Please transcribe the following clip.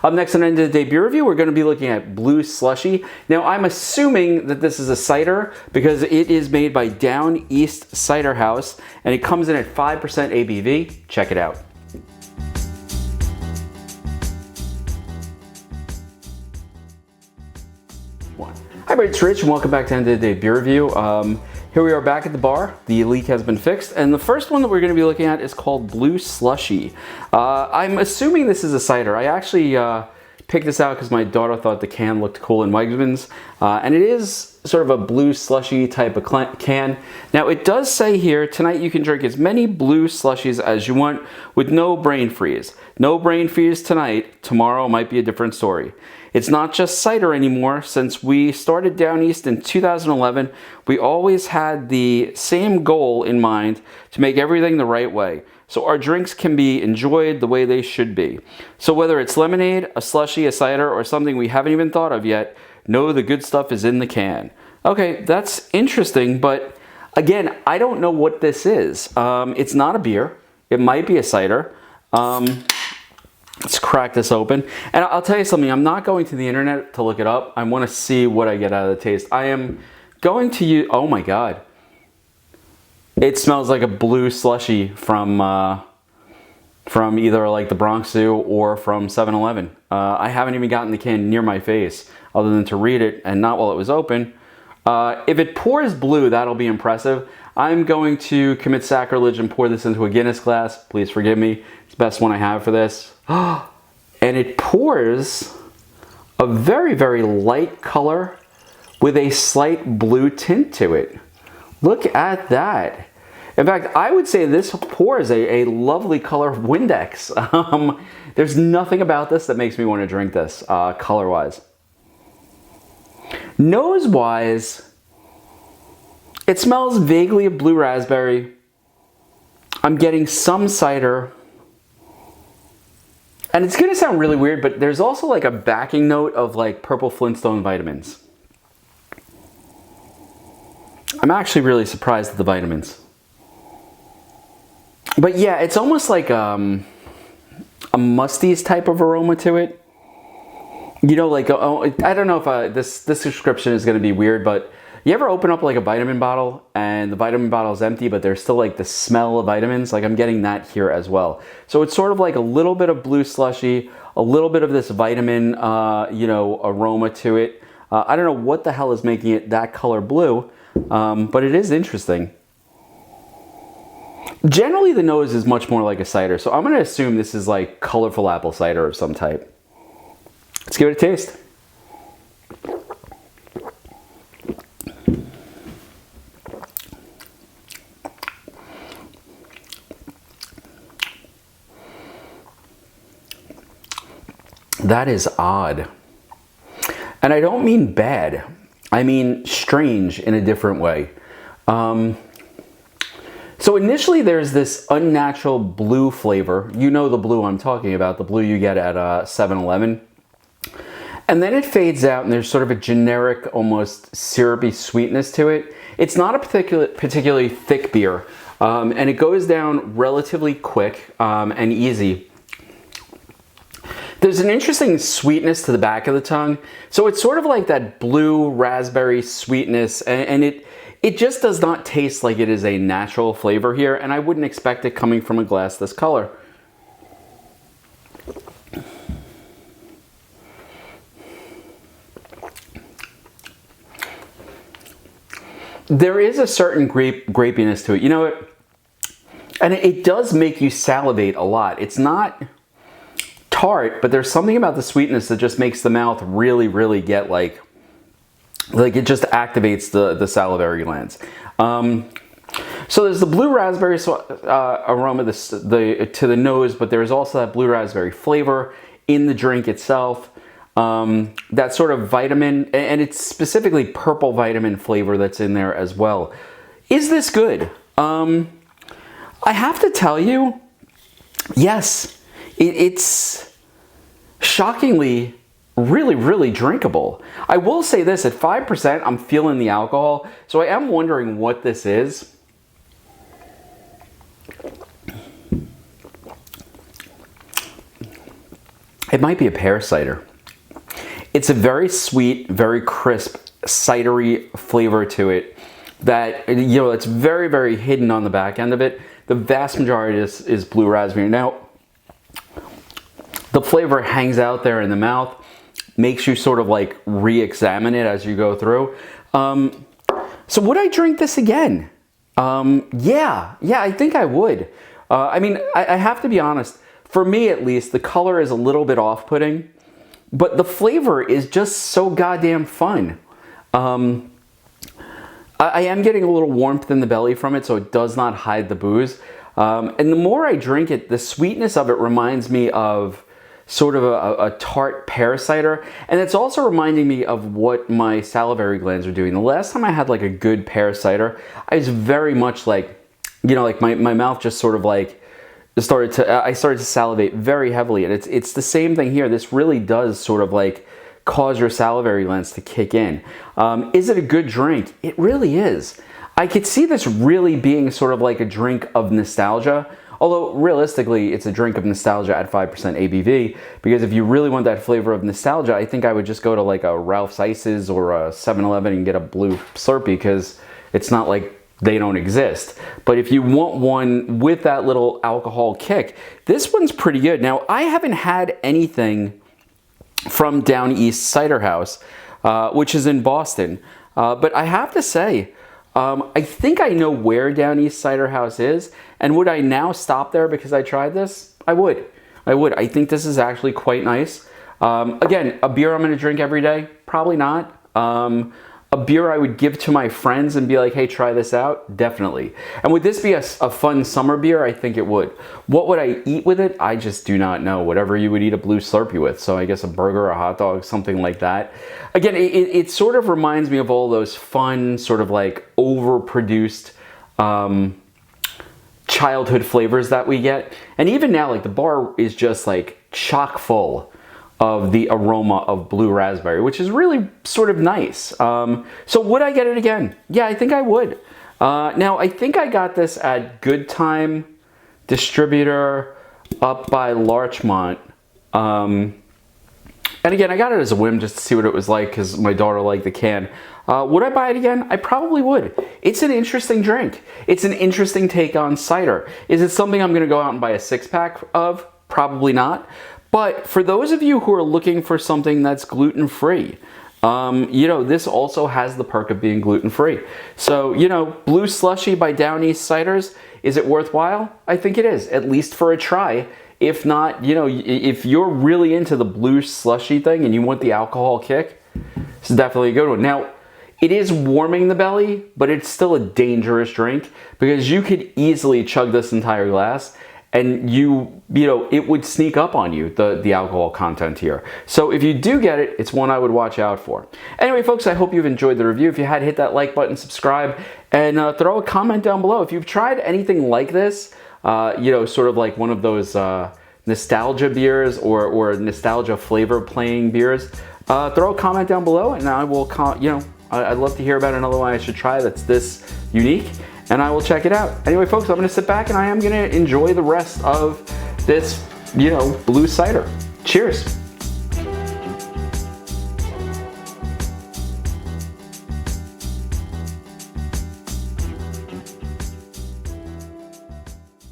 Up next on End of the Day Beer Review, we're going to be looking at Blue Slushie. Now, I'm assuming that this is a cider because it is made by Down East Cider House, and it comes in at 5% ABV. Check it out. Hi, it's Rich, and welcome back to End of the Day Beer Review. Here we are back at the bar. The leak has been fixed, and the first one that we're going to be looking at is called Blue Slushie. I'm assuming this is a cider. I actually picked this out because my daughter thought the can looked cool in Wegmans, and it is sort of a blue slushy type of can. Now, it does say here, tonight you can drink as many blue slushies as you want with no brain freeze. No brain freeze tonight. Tomorrow might be a different story. It's not just cider anymore. Since we started Down East in 2011, we always had the same goal in mind to make everything the right way, so our drinks can be enjoyed the way they should be. So whether it's lemonade, a slushie, a cider, or something we haven't even thought of yet, know the good stuff is in the can. Okay, that's interesting, but again, I don't know what this is. It's not a beer. It might be a cider. Let's crack this open. And I'll tell you something, I'm not going to the internet to look it up. I want to see what I get out of the taste. I am going to use, oh my God. It smells like a blue slushie from either like the Bronx Zoo or from 7-Eleven. I haven't even gotten the can near my face other than to read it, and not while it was open. If it pours blue, that'll be impressive. I'm going to commit sacrilege and pour this into a Guinness glass. Please forgive me. It's the best one I have for this. And it pours a very, very light color with a slight blue tint to it. Look at that. In fact, I would say this pours a lovely color of Windex. There's nothing about this that makes me want to drink this color-wise. Nose-wise, it smells vaguely of blue raspberry. I'm getting some cider. And it's gonna sound really weird, but there's also like a backing note of like purple Flintstone vitamins. I'm actually really surprised at the vitamins. But yeah, it's almost like a musties type of aroma to it. You know, like, I don't know if this description is gonna be weird, but you ever open up like a vitamin bottle and the vitamin bottle is empty, but there's still like the smell of vitamins? Like, I'm getting that here as well. So it's sort of like a little bit of blue slushy, a little bit of this vitamin, you know, aroma to it. I don't know what the hell is making it that color blue, but it is interesting. Generally, the nose is much more like a cider, so I'm gonna assume this is like colorful apple cider of some type. Let's give it a taste. That is odd. And I don't mean bad. I mean strange in a different way. So initially there's this unnatural blue flavor. You know the blue I'm talking about, the blue you get at 7-Eleven. And then it fades out and there's sort of a generic, almost syrupy sweetness to it. It's not a particularly thick beer. And it goes down relatively quick and easy. There's an interesting sweetness to the back of the tongue. So it's sort of like that blue raspberry sweetness, and it just does not taste like it is a natural flavor here, and I wouldn't expect it coming from a glass this color. There is a certain grapiness to it. You know what? And it does make you salivate a lot. It's not tart, but there's something about the sweetness that just makes the mouth really, really get like it just activates the salivary glands. So there's the blue raspberry aroma to the nose, but there's also that blue raspberry flavor in the drink itself. That sort of vitamin, and it's specifically purple vitamin flavor that's in there as well. Is this good? I have to tell you, yes, it's shockingly really, really drinkable. I will say this, at 5%, I'm feeling the alcohol, so I am wondering what this is. It might be a pear cider. It's a very sweet, very crisp, cidery flavor to it that, you know, it's very, very hidden on the back end of it. The vast majority is blue raspberry. Now, the flavor hangs out there in the mouth, makes you sort of like re-examine it as you go through. So would I drink this again? Yeah, I think I would. I mean, I have to be honest, for me at least, the color is a little bit off-putting, but the flavor is just so goddamn fun. I am getting a little warmth in the belly from it, so it does not hide the booze. And the more I drink it, the sweetness of it reminds me of sort of a tart pear cider. And it's also reminding me of what my salivary glands are doing. The last time I had like a good pear cider, I was very much like, you know, like my mouth just sort of like I started to salivate very heavily. And it's the same thing here. This really does sort of like cause your salivary glands to kick in. Is it a good drink? It really is. I could see this really being sort of like a drink of nostalgia. Although realistically, it's a drink of nostalgia at 5% ABV, because if you really want that flavor of nostalgia, I think I would just go to like a Ralph's Ices or a 7-Eleven and get a blue Slurpee, because it's not like they don't exist. But if you want one with that little alcohol kick, this one's pretty good. Now, I haven't had anything from Down East Cider House, which is in Boston. But I have to say, I think I know where Down East Cider House is, and would I now stop there because I tried this? I would. I think this is actually quite nice. Again, a beer I'm going to drink every day? Probably not. A beer I would give to my friends and be like, hey, try this out? Definitely. And would this be a fun summer beer? I think it would. What would I eat with it? I just do not know. Whatever you would eat a blue Slurpee with. So I guess a burger, a hot dog, something like that. Again, it sort of reminds me of all those fun, sort of like overproduced childhood flavors that we get. And even now, like the bar is just like chock full of the aroma of blue raspberry, which is really sort of nice. So would I get it again? Yeah, I think I would. Now, I think I got this at Good Time Distributor up by Larchmont. And again, I got it as a whim just to see what it was like because my daughter liked the can. Would I buy it again? I probably would. It's an interesting drink. It's an interesting take on cider. Is it something I'm going to go out and buy a 6-pack of? Probably not. But for those of you who are looking for something that's gluten-free, you know, this also has the perk of being gluten-free. So, you know, Blue Slushie by Down East Ciders, is it worthwhile? I think it is, at least for a try. If not, you know, if you're really into the Blue Slushie thing and you want the alcohol kick, this is definitely a good one. Now, it is warming the belly, but it's still a dangerous drink because you could easily chug this entire glass and you know, it would sneak up on you, the alcohol content here. So if you do get it, it's one I would watch out for. Anyway, folks, I hope you've enjoyed the review. If you had, hit that like button, subscribe, and throw a comment down below. If you've tried anything like this, you know, sort of like one of those nostalgia beers or nostalgia flavor playing beers, throw a comment down below and I will, you know, I'd love to hear about another one I should try that's this unique, and I will check it out. Anyway, folks, I'm going to sit back and I am going to enjoy the rest of this, you know, blue cider. Cheers.